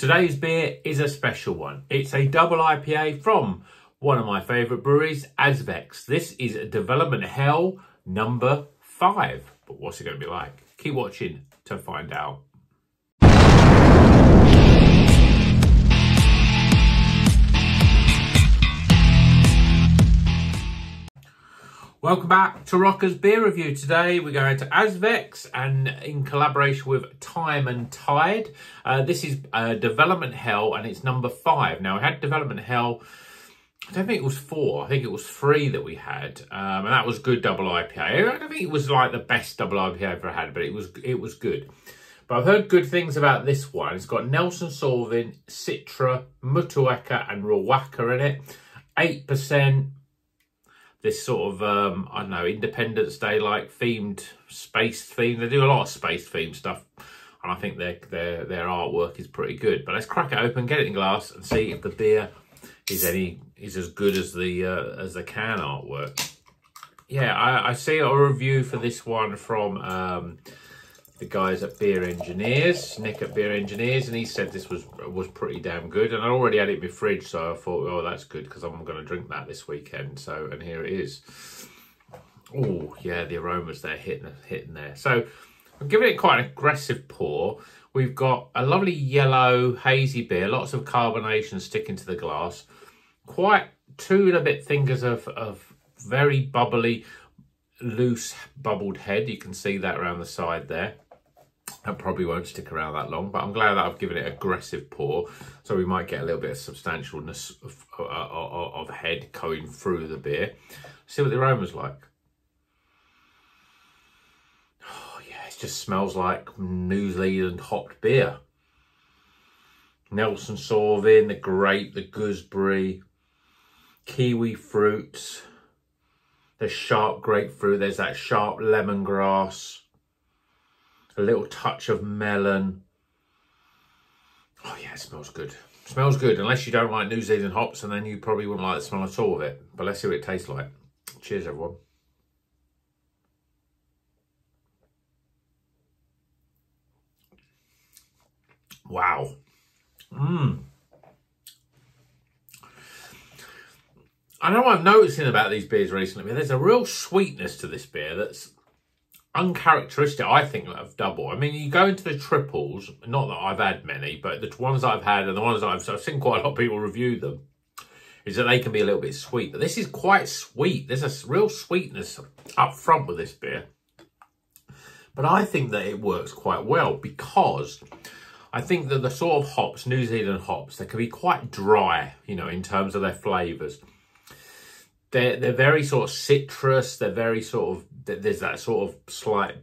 Today's beer is a special one. It's a double IPA from one of my favourite breweries, Azvex. This is Development Hell number 5. But what's it going to be like? Keep watching to find out. Welcome back to Rocker's Beer Review. Today we're going to Azvex and in collaboration with Time and Tide. This is Development Hell and it's number 5. Now we had Development Hell, I don't think it was 4, I think it was 3 that we had. And that was good double IPA. I don't think it was like the best double IPA I've ever had, but it was good. But I've heard good things about this one. It's got Nelson Sauvin, Citra, Motueka and Rawaka in it. 8%. This sort of, I don't know, Independence Day like themed, space themed. They do a lot of space themed stuff, and I think their artwork is pretty good. But let's crack it open, get it in glass, and see if the beer is as good as the can artwork. Yeah, I see a review for this one from the guys at Beer Engineers, Nick at Beer Engineers, and he said this was pretty damn good. And I already had it in my fridge, so I thought, oh, that's good because I'm going to drink that this weekend. So, and here it is. Oh, yeah, the aromas there hitting there. So I'm giving it quite an aggressive pour. We've got a lovely yellow hazy beer, lots of carbonation sticking to the glass. Quite 2 and a bit fingers of very bubbly, loose bubbled head. You can see that around the side there. That probably won't stick around that long, but I'm glad that I've given it aggressive pour, so we might get a little bit of substantialness of head going through the beer. See what the aroma's like. Oh yeah, it just smells like New Zealand hopped beer. Nelson Sauvin, the grape, the gooseberry, kiwi fruits. There's sharp grapefruit, there's that sharp lemongrass. A little touch of melon. Oh yeah, it smells good. It smells good, unless you don't like New Zealand hops, and then you probably wouldn't like the smell at all of it. But let's see what it tastes like. Cheers, everyone. Wow. I know what I'm noticing about these beers recently, but there's a real sweetness to this beer that's uncharacteristic, I think, of double. I mean, you go into the triples, not that I've had many, but the ones I've had and the ones I've seen quite a lot of people review them, is that they can be a little bit sweet. But this is quite sweet. There's a real sweetness up front with this beer. But I think that it works quite well because I think that the sort of hops, New Zealand hops, they can be quite dry, you know, in terms of their flavours. They're very sort of citrus. They're very sort of, there's that sort of slight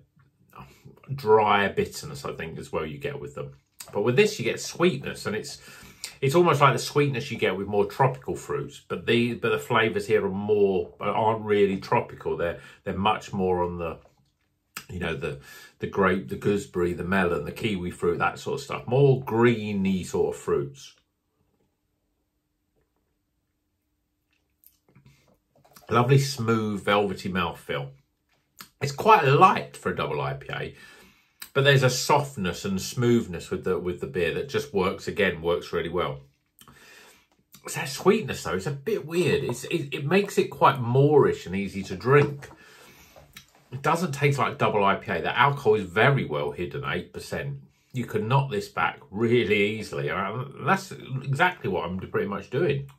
dry bitterness, I think, as well you get with them. But with this, you get sweetness, and it's almost like the sweetness you get with more tropical fruits. But the flavours here aren't really tropical. They're much more on the, you know, the grape, the gooseberry, the melon, the kiwi fruit, that sort of stuff. More greeny sort of fruits. Lovely, smooth, velvety mouthfeel. It's quite light for a double IPA, but there's a softness and smoothness with the beer that just works really well. It's that sweetness though, it's a bit weird. It makes it quite moreish and easy to drink. It doesn't taste like double IPA. The alcohol is very well hidden, 8%. You can knock this back really easily. And that's exactly what I'm pretty much doing.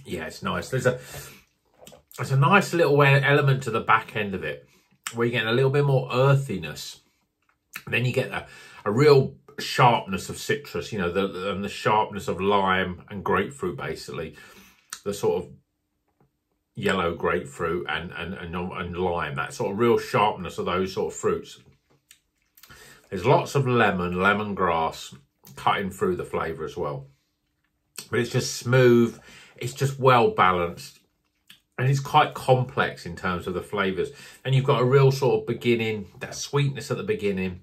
Yeah, it's nice. There's a nice little element to the back end of it where you get a little bit more earthiness. And then you get a real sharpness of citrus, you know, and the sharpness of lime and grapefruit, basically. The sort of yellow grapefruit and lime, that sort of real sharpness of those sort of fruits. There's lots of lemongrass cutting through the flavour as well. But it's just smooth. It's just well balanced, and it's quite complex in terms of the flavours. And you've got a real sort of beginning, that sweetness at the beginning.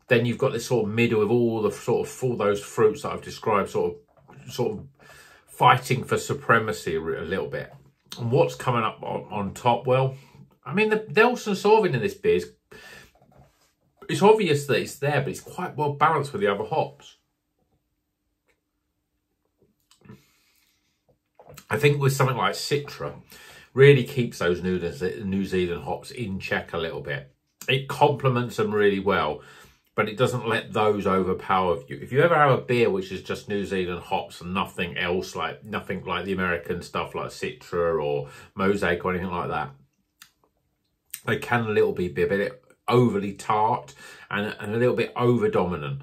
Then you've got this sort of middle with all those fruits that I've described, sort of fighting for supremacy a little bit. And what's coming up on top? Well, I mean, the Nelson Sauvin in this beer is, it's obvious that it's there, but it's quite well balanced with the other hops. I think with something like Citra, really keeps those New Zealand hops in check a little bit. It complements them really well, but it doesn't let those overpower you. If you ever have a beer which is just New Zealand hops and nothing else, like nothing like the American stuff like Citra or Mosaic or anything like that, they can be a bit overly tart and a little bit over dominant.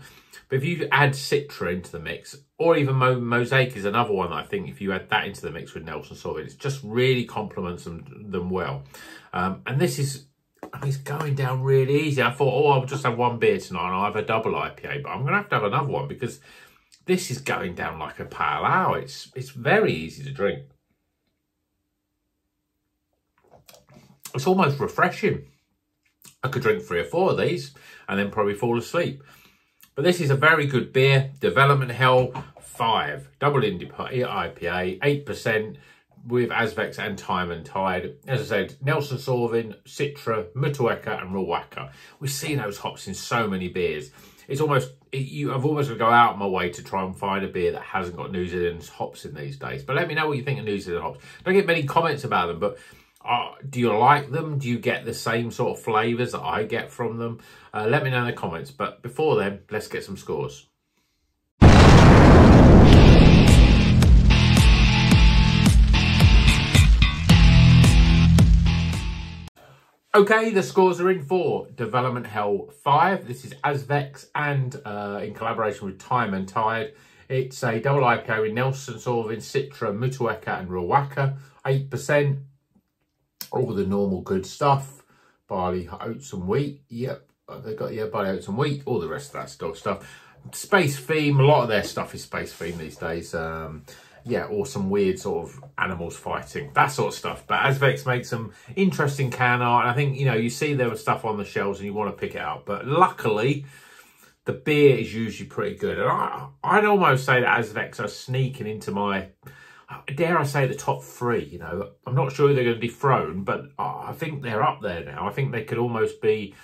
But if you add Citra into the mix, or even Mosaic is another one that I think if you add that into the mix with Nelson Sauvin, it just really complements them well. And this is, I mean, it's going down really easy. I thought, oh, I'll just have one beer tonight and I'll have a double IPA, but I'm going to have another one because this is going down like a pale ale. It's very easy to drink. It's almost refreshing. I could drink 3 or 4 of these and then probably fall asleep. But this is a very good beer. Development Hell 5. Double IPA, 8% with Azvex and Time and Tide. As I said, Nelson Sauvin, Citra, Motueka and Rawaka. We've seen those hops in so many beers. It's almost, I've almost got to go out of my way to try and find a beer that hasn't got New Zealand hops in these days. But let me know what you think of New Zealand hops. Don't get many comments about them, but do you like them? Do you get the same sort of flavours that I get from them? Let me know in the comments. But before then, let's get some scores. Okay, the scores are in for Development Hell 5. This is Azvex and in collaboration with Time and Tide. It's a double IPA with Nelson Sauvin, Citra, Motueka and Rawaka. 8%. All the normal good stuff. Barley, oats and wheat. Yep, they've got, yeah, barley, oats and wheat. All the rest of that stuff. Space theme. A lot of their stuff is space theme these days. Yeah, or some weird sort of animals fighting. That sort of stuff. But Azvex makes some interesting can art. And I think, you know, you see there was stuff on the shelves and you want to pick it up. But luckily, the beer is usually pretty good. And I'd almost say that Azvex are sneaking into my, dare I say, the top 3, you know. I'm not sure they're going to dethrone, but I think they're up there now. I think they could almost be,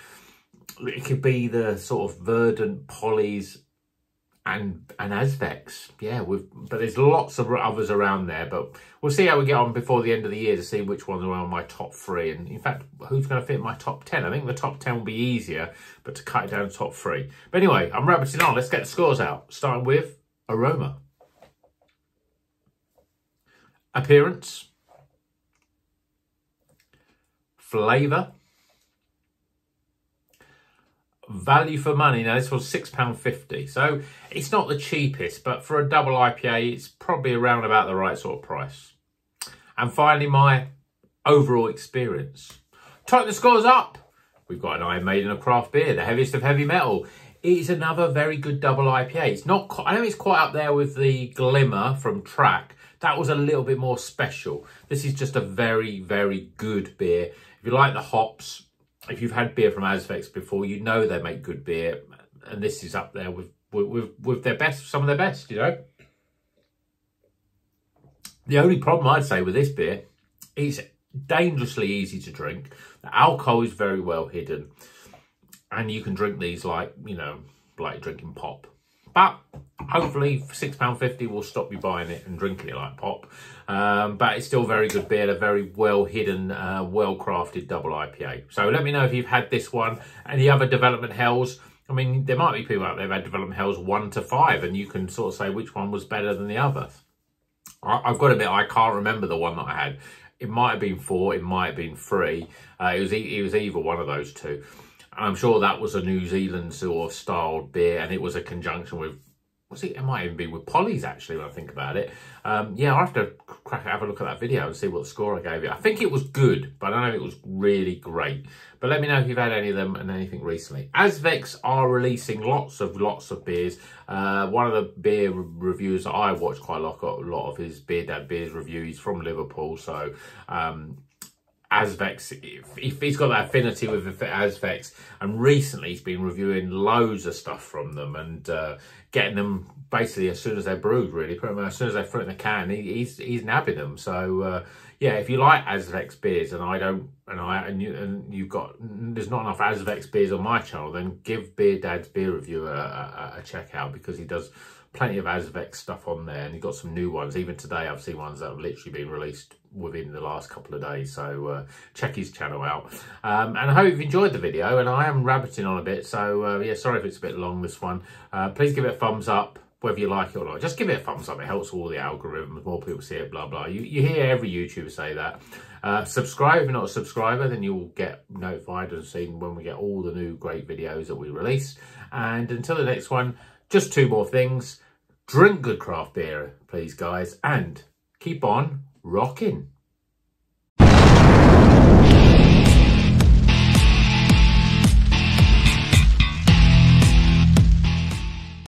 it could be the sort of Verdant, Polly's and Azvex. Yeah, but there's lots of others around there, but we'll see how we get on before the end of the year to see which ones are on my top 3. And in fact, who's going to fit my top 10? I think the top 10 will be easier, but to cut it down to top 3. But anyway, I'm rabbiting on. Let's get the scores out, starting with aroma. Appearance, flavour, value for money. Now this was £6.50, so it's not the cheapest, but for a double IPA it's probably around about the right sort of price. And finally, my overall experience. Type the scores up. We've got an Iron Maiden of craft beer, the heaviest of heavy metal. It is another very good double IPA. It's not, I know it's quite up there with the Glimmer from Track. That was a little bit more special. This is just a very, very good beer. If you like the hops, if you've had beer from Azvex before, you know they make good beer. And this is up there with their best, some of their best, you know. The only problem I'd say with this beer, it's dangerously easy to drink. The alcohol is very well hidden. And you can drink these like, you know, like drinking pop. But hopefully for £6.50 will stop you buying it and drinking it like pop. But it's still very good beer, a very well hidden, well crafted double IPA. So let me know if you've had this one. Any other Development Hells. I mean, there might be people out there who've had Development Hells 1 to 5 and you can sort of say which one was better than the other. I've got to admit, I can't remember the one that I had. It might have been 4, it might have been 3. It was either one of those two. And I'm sure that was a New Zealand sort of styled beer, and it was a conjunction with, was it? It might even be with Polly's actually when I think about it. Yeah, I'll have to have a look at that video and see what score I gave it. I think it was good, but I don't know if it was really great. But let me know if you've had any of them and anything recently. Azvex are releasing lots of beers. One of the beer reviewers that I watch quite a lot of his Beer Dad Beers review. He's from Liverpool, so Azvex, if he's got that affinity with Azvex, and recently he's been reviewing loads of stuff from them and getting them basically as soon as they're brewed, really, pretty much as soon as they throw it in the can, he's nabbing them. So yeah, if you like Azvex beers, and I don't, and you've got, there's not enough Azvex beers on my channel, then give Beer Dad's beer review a check out, because he does plenty of Azvex stuff on there, and he's got some new ones. Even today I've seen ones that have literally been released within the last couple of days, so check his channel out. And I hope you've enjoyed the video, and I am rabbiting on a bit, so yeah, sorry if it's a bit long, this one. Please give it a thumbs up, whether you like it or not. Just give it a thumbs up, it helps all the algorithms, more people see it, blah blah. You hear every YouTuber say that. Subscribe if you're not a subscriber, then you'll get notified and seen when we get all the new great videos that we release. And until the next one, just 2 more things. Drink good craft beer, please, guys, and keep on rocking.